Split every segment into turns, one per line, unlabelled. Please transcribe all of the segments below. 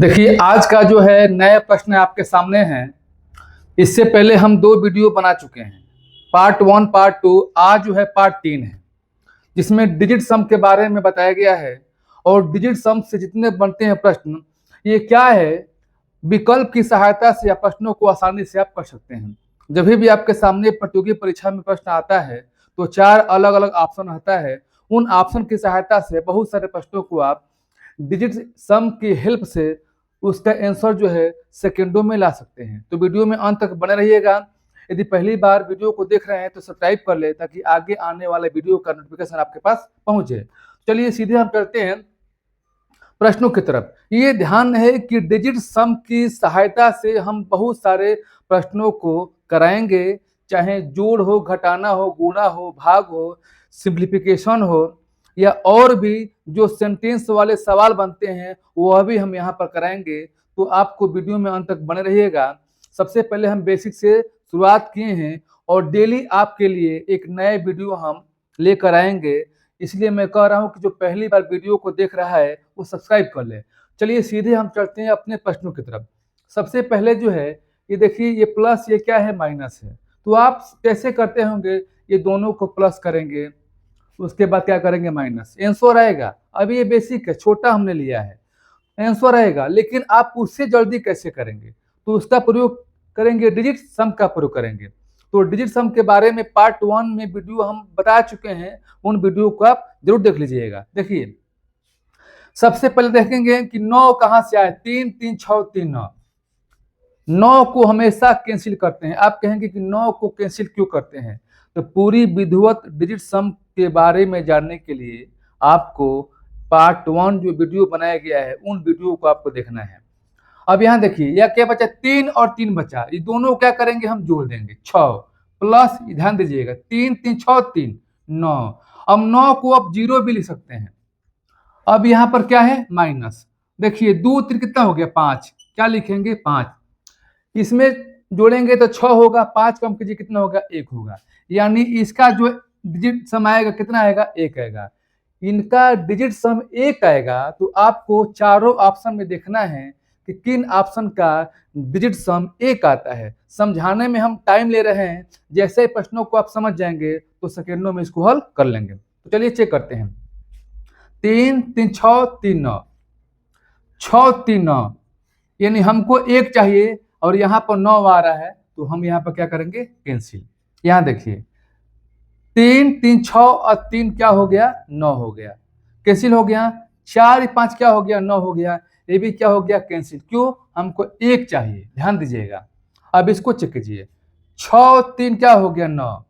देखिए आज का जो है नया प्रश्न आपके सामने है। इससे पहले हम 2 वीडियो बना चुके हैं, पार्ट 1 पार्ट 2। आज जो है पार्ट 3 है, जिसमें डिजिट सम के बारे में बताया गया है। और डिजिट सम से जितने बनते हैं प्रश्न, ये क्या है, विकल्प की सहायता से या प्रश्नों को आसानी से आप कर सकते हैं। जब भी आपके सामने प्रतियोगी परीक्षा में प्रश्न आता है तो 4 अलग अलग ऑप्शन रहता है। उन ऑप्शन की सहायता से बहुत सारे प्रश्नों को आप डिजिट सम की हेल्प से उसका आंसर जो है सेकंडों में ला सकते हैं। तो वीडियो में अंत तक बने रहिएगा। यदि पहली बार वीडियो को देख रहे हैं तो सब्सक्राइब कर ले, ताकि आगे आने वाले वीडियो का नोटिफिकेशन आपके पास पहुंचे। चलिए सीधे हम करते हैं प्रश्नों की तरफ। ये ध्यान है कि डिजिट सम की सहायता से हम बहुत सारे प्रश्नों को कराएंगे, चाहे जोड़ हो, घटाना हो, गुणा हो, भाग हो, सिंप्लीफिकेशन हो, या और भी जो सेंटेंस वाले सवाल बनते हैं वह भी हम यहाँ पर कराएंगे। तो आपको वीडियो में अंत तक बने रहिएगा। सबसे पहले हम बेसिक से शुरुआत किए हैं और डेली आपके लिए एक नए वीडियो हम लेकर आएंगे। इसलिए मैं कह रहा हूं कि जो पहली बार वीडियो को देख रहा है वो सब्सक्राइब कर ले। चलिए सीधे हम चलते हैं अपने प्रश्नों की तरफ। सबसे पहले जो है ये देखिए, ये प्लस, ये क्या है, माइनस है। तो आप कैसे करते होंगे, ये दोनों को प्लस करेंगे, उसके बाद क्या करेंगे, माइनस, आंसर आएगा। अभी ये बेसिक है, छोटा हमने लिया है, आंसर आएगा। लेकिन आप उससे जल्दी कैसे करेंगे, तो उसका प्रयोग करेंगे, डिजिट सम का प्रयोग करेंगे। तो डिजिट सम के बारे में पार्ट 1 में वीडियो हम बता चुके हैं, उन वीडियो को आप जरूर देख लीजिएगा। देखिए सबसे पहले देखेंगे कि 9 कहां से आए, 3 3 6 3 9। 9 को हमेशा कैंसिल करते हैं। आप कहेंगे कि 9 को कैंसिल क्यों करते हैं, तो पूरी विधिवत डिजिट सम के बारे में जानने के लिए आपको पार्ट 1 जो वीडियो बनाया गया है उन वीडियो को आपको देखना है। अब यहाँ देखिए, यह क्या बचा, 3 और 3 बचा। ये दोनों क्या करेंगे, हम जोड़ देंगे, 6 प्लस, ध्यान दीजिएगा, 3 3 6 3 9। अब 9 को आप 0 भी लिख सकते हैं। अब यहाँ पर क्या है, माइनस। देखिए 2 3 कितना हो गया, 5, क्या लिखेंगे, 5। इसमें जोड़ेंगे तो 6 होगा, 5 कम कीजिए कितना होगा, 1 होगा। यानी इसका जो डिजिट सम आएगा कितना आएगा, 1 आएगा। इनका डिजिट सम 1 आएगा। तो आपको चारों ऑप्शन में देखना है कि किन ऑप्शन का डिजिट सम 1 आता है। समझाने में हम टाइम ले रहे हैं, जैसे प्रश्नों को आप समझ जाएंगे तो सेकेंडों में इसको हल कर लेंगे। तो चलिए चेक करते हैं। 3 3 6 3 9, 6 3 9, यानी हमको 1 चाहिए और यहाँ पर 9 आ रहा है, तो हम यहाँ पर क्या करेंगे, कैंसिल। यहाँ देखिए 3 3 6 और 3 क्या हो गया, 9 हो गया, कैंसिल हो गया। 4 5 क्या हो गया, 9 हो गया, ये भी क्या हो गया, कैंसिल। क्यों, हमको 1 चाहिए, ध्यान दीजिएगा। अब इसको चेक कीजिए, 6 3 क्या हो गया, 9,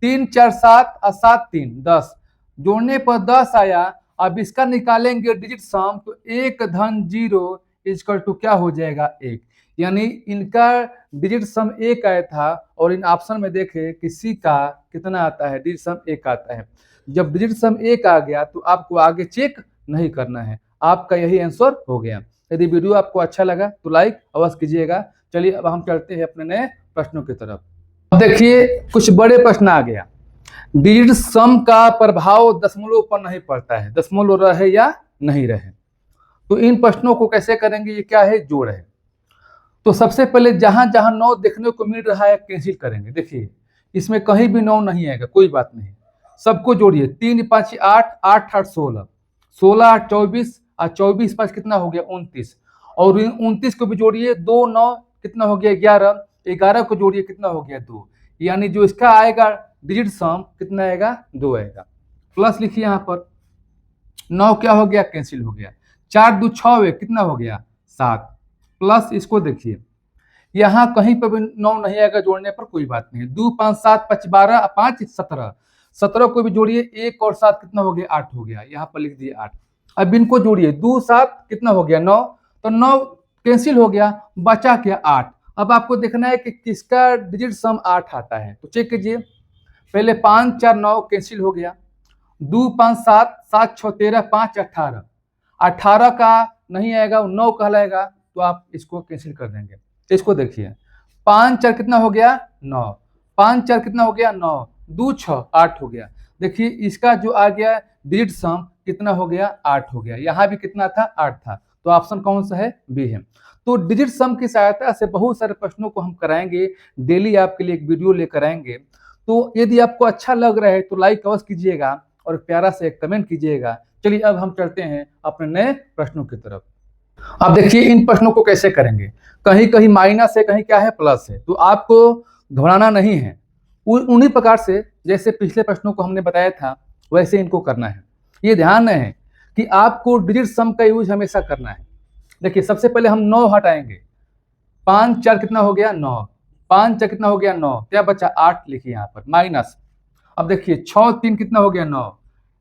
3 4 7 और 7 3 10, जोड़ने पर 10 आया। अब इसका निकालेंगे डिजिट सम, तो 1 धन 0 इक्वल टू क्या हो जाएगा, 1। यानी इनका डिजिट सम 1 आया था और इन ऑप्शन में देखे किसी का कितना आता है, डिजिट सम 1 आता है। जब डिजिट सम 1 आ गया तो आपको आगे चेक नहीं करना है, आपका यही आंसर हो गया। यदि वीडियो आपको अच्छा लगा तो लाइक अवश्य कीजिएगा। चलिए अब हम चलते हैं अपने नए प्रश्नों की तरफ। अब देखिए कुछ बड़े प्रश्न आ गया। डिजिट सम का प्रभाव दशमलव पर नहीं पड़ता है, दशमलव रहे या नहीं रहे। तो इन प्रश्नों को कैसे करेंगे, ये क्या है, जोड़ है। तो सबसे पहले जहां जहां 9 देखने को मिल रहा है कैंसिल करेंगे। देखिए इसमें कहीं भी 9 नहीं आएगा, कोई बात नहीं, सबको जोड़िए। 3 5 8, 8 8 16, 16 8 24 और 24 5 कितना हो गया, 29। और 29 को भी जोड़िए, 2 9 कितना हो गया, 11, 11 को जोड़िए कितना हो गया, 2। यानी जो इसका आएगा डिजिट सम कितना आएगा, 2 आएगा। प्लस लिखिए, यहाँ पर 9 क्या हो गया, कैंसिल हो गया। 4 2 6 कितना हो गया, 7। प्लस इसको देखिए, यहाँ कहीं पर भी 9 नहीं आएगा, जोड़ने पर कोई बात नहीं। 2 5 7 5 12 5 17, 17 को भी जोड़िए, 1 और 7 कितना हो गया, 8 हो गया, यहाँ पर लिख दिए 8। अब इनको जोड़िए, 2 7 कितना हो गया, 9, तो 9 कैंसिल हो गया, बचा क्या, 8। अब आपको देखना है कि किसका डिजिट सम 8 आता है, तो चेक कीजिए। पहले 5 4 9 कैंसिल हो गया, 2 5 7 7 6 13 5 18, 18 का नहीं आएगा, 9 कहलाएगा, तो आप इसको कैंसिल कर देंगे। इसको देखिए, 5 4 कितना हो गया, 9, 5 4 कितना हो गया, 9, 2 6 8 हो गया। देखिए इसका जो आ गया डिजिट सम कितना हो गया, 8 हो गया। यहाँ भी कितना था, 8 था। तो ऑप्शन कौन सा है? बी है। तो डिजिट सम की सहायता से बहुत सारे प्रश्नों को हम कराएंगे, डेली आपके लिए एक वीडियो लेकर आएंगे। तो यदि आपको अच्छा लग रहा है तो लाइक अवश्य कीजिएगा और प्यारा से एक कमेंट कीजिएगा। चलिए अब हम चलते हैं अपने नए प्रश्नों की तरफ। अब देखिए इन प्रश्नों को कैसे करेंगे। कहीं कहीं माइनस है, कहीं क्या है, प्लस है, तो आपको घबराना नहीं है। उन्हीं प्रकार से जैसे पिछले प्रश्नों को हमने बताया था वैसे इनको करना है। ये ध्यान है कि आपको डिजिट सम का यूज हमेशा करना है। देखिए सबसे पहले हम 9 हटाएंगे। 5 4 कितना हो गया? 9। 5 4 कितना हो गया? 9। क्या बचा? 8 लिखिए यहाँ पर माइनस। अब देखिए 6 3 कितना हो गया? 9।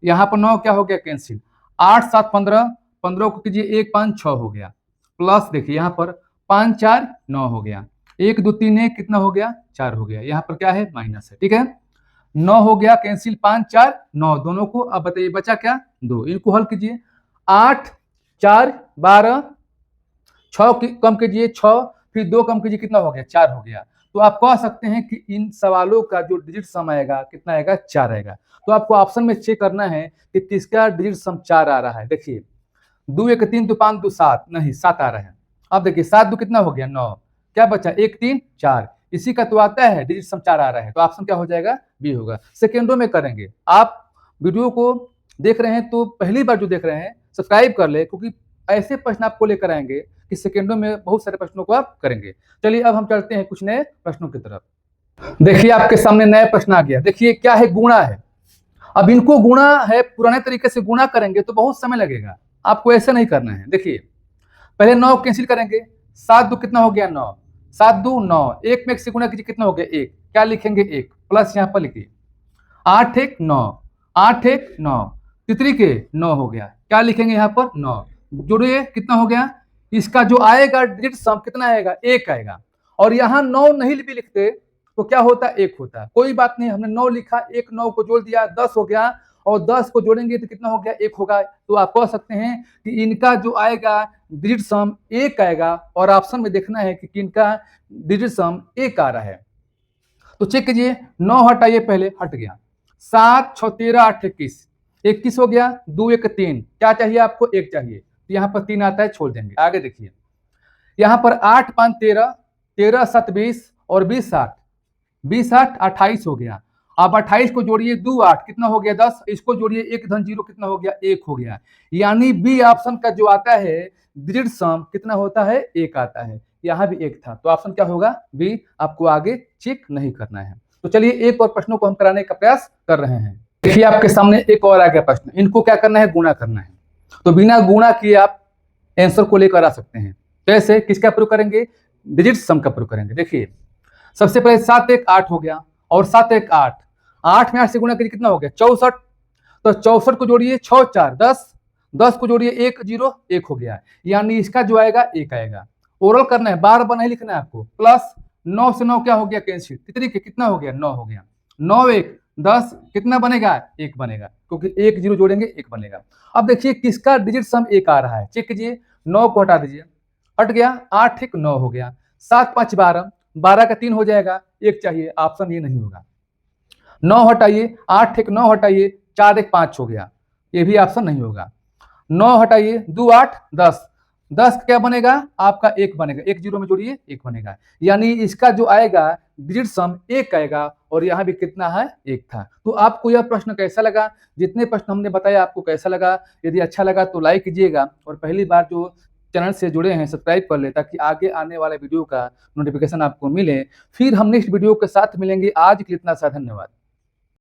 यहाँ पर 9 क्या हो गया? कैंसिल। 8 7 15, 15 को कीजिए 1 5 6 हो गया। प्लस देखिए यहाँ पर 5 4 9 हो गया। 1 2 3 1 कितना हो गया? 4 हो गया। यहाँ पर क्या है? माइनस है। ठीक है, 9 हो गया कैंसिल, 5 4 9 दोनों को। अब बताइए बचा क्या? 2। इनको हल कीजिए। 8 4 12, 6 कम कीजिए 6, फिर 2 कम कीजिए कितना हो गया? 4 हो गया। तो आप कह सकते हैं कि इन सवालों का जो डिजिट सम आएगा कितना आएगा? 4 आएगा। तो आपको ऑप्शन में चेक करना है कि किसका डिजिट सम 4 आ रहा है। देखिए 2 1 3 2 5 2 7, नहीं 7 आ रहा है। अब देखिए 7 2 कितना हो गया? 9। क्या बचा? 1 3 4, इसी का तो आता है डिजिट सम 4 आ रहा है। तो ऑप्शन क्या हो जाएगा? बी होगा। सेकेंडों में करेंगे। आप वीडियो को देख रहे हैं तो पहली बार जो देख रहे हैं सब्सक्राइब कर ले, क्योंकि ऐसे प्रश्न आपको लेकर आएंगे कि सेकेंडों में बहुत सारे प्रश्नों को आप करेंगे। चलिए अब हम चलते हैं कुछ नए प्रश्नों की तरफ। देखिए आपके सामने नया प्रश्न आ गया। देखिए क्या है? गुणा है। अब इनको गुणा है, पुराने तरीके से गुणा करेंगे तो बहुत समय लगेगा, आपको ऐसे नहीं करना है। देखिए पहले 9 कैंसिल करेंगे। 7 2 कितना हो गया? 9। 7 2 9, 1 में 1 से गुणा कीजिए कितना हो गया? 1। क्या लिखेंगे? 1 प्लस यहाँ पर लिखिए 8 1 9, 8 1 9, तितरी के 9 हो गया। क्या लिखेंगे यहाँ पर? 9 जोड़िए कितना हो गया? इसका जो आएगा डिजिट सम कितना आएगा? 1 आएगा। और यहाँ 9 नहीं भी लिखते तो क्या होता? 1 होता। कोई बात नहीं, हमने 9 लिखा, 1 9 को जोड़ दिया 10 हो गया, और 10 को जोड़ेंगे तो कितना हो गया? 1 होगा। तो आप कह सकते हैं कि इनका जो आएगा डिजिट सम 1 आएगा, और ऑप्शन में देखना है कि इनका डिजिट सम 1 आ रहा है। तो चेक कीजिए। 9 हटाइए, पहले हट गया। 7 6 13 8 21, 21 हो गया। 2 1 3, क्या चाहिए आपको? 1 चाहिए, तो यहाँ पर 3 आता है, छोड़ देंगे। आगे देखिए यहाँ पर 8 5 13, 13 7 20 और 20 60, 20 60 28 हो गया। अब 28 को जोड़िए 2 8 कितना हो गया? 10। इसको जोड़िए 1 धन 0 कितना हो गया? 1 हो गया। यानी बी ऑप्शन का जो आता है डिजिट सम कितना होता है? 1 आता है। यहाँ भी 1 था, तो ऑप्शन क्या होगा? बी। आपको आगे चेक नहीं करना है। तो चलिए एक और प्रश्नों को हम कराने का प्रयास कर रहे हैं। देखिए आपके सामने एक और आ गया प्रश्न। इनको क्या करना है? गुणा करना है। तो बिना गुणा किए आप आंसर को लेकर आ सकते हैं। कैसे? किसका प्रयोग करेंगे? डिजिट सम का प्रयोग करेंगे। देखिए सबसे पहले 7 1 8 हो गया, और 7 1 8, 8 में 8 से गुणा करिए कितना हो गया? 64। तो 64 को जोड़िए 6 4 10, 10 को जोड़िए 1 0 1 हो गया। यानी इसका जो आएगा 1 आएगा। ओरल करना है, बार बार नहीं लिखना है आपको। प्लस 9 से 9 क्या हो गया? कैंसिल। कितनी के कितना हो गया? 9 हो गया। 9 1 10 कितना बनेगा? 1 बनेगा, क्योंकि 1 0 जोड़ेंगे 1 बनेगा। अब देखिए किसका डिजिट सम 1 आ रहा है। चेक कीजिए। 9 को हटा दीजिए, हट गया। 8 1 9 हो गया। 7 5 12, 12 का 3 हो जाएगा, 1 चाहिए। ऑप्शन ये नहीं होगा। 9 हटाइए, 8 1 9 हटाइए, 4 1 5 हो गया, ये भी ऑप्शन नहीं होगा। 9 हटाइए, 2 8 10, 10 क्या बनेगा? आपका 1 बनेगा। 1 0 में जोड़िए 1 बनेगा। यानी इसका जो आएगा डिजिट सम 1 आएगा, और यहाँ भी कितना है? 1 था। तो आपको यह प्रश्न कैसा लगा? जितने प्रश्न हमने बताया आपको कैसा लगा? यदि अच्छा लगा तो लाइक कीजिएगा, और पहली बार जो चैनल से जुड़े हैं सब्सक्राइब कर ले, ताकि आगे आने वाले वीडियो का नोटिफिकेशन आपको मिले। फिर हम नेक्स्ट वीडियो के साथ मिलेंगे। आज के लिए इतना सा, धन्यवाद।